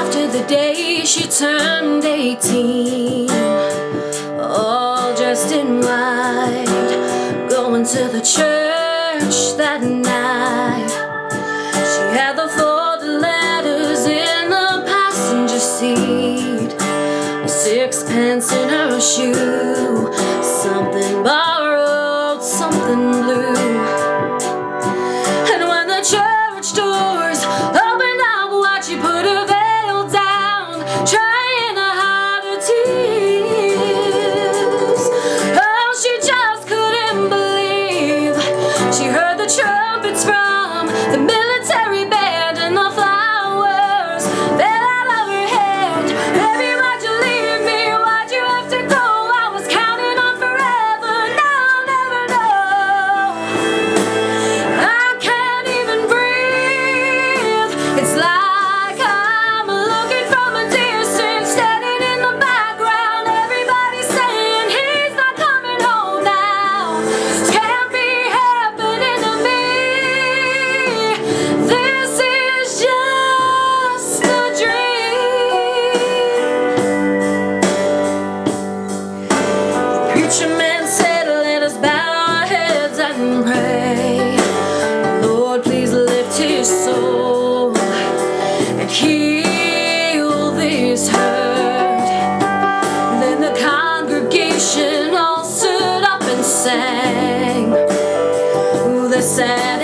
after the day she turned 18, all dressed in white, going to the church that night. She had the folded letters in the passenger seat, a sixpence in her shoe, something borrowed, something blue. And when the church doors opened up wide, she put her veil down, trying to hide her tears. Oh, she just couldn't believe she heard the trumpets from the military band, and the flowers fell out of her head. Baby, why'd you leave me? Why'd you have to go? I was counting on forever. Now I'll never know. I can't even breathe. It's like I'm looking from a distance, standing in the background. Everybody's saying he's not coming home now. This can't be happening to me. This is just a dream. The preacher man said, let us bow our heads and pray. Lord, please lift his soul and heal this hurt. Then the congregation all stood up and sang the sad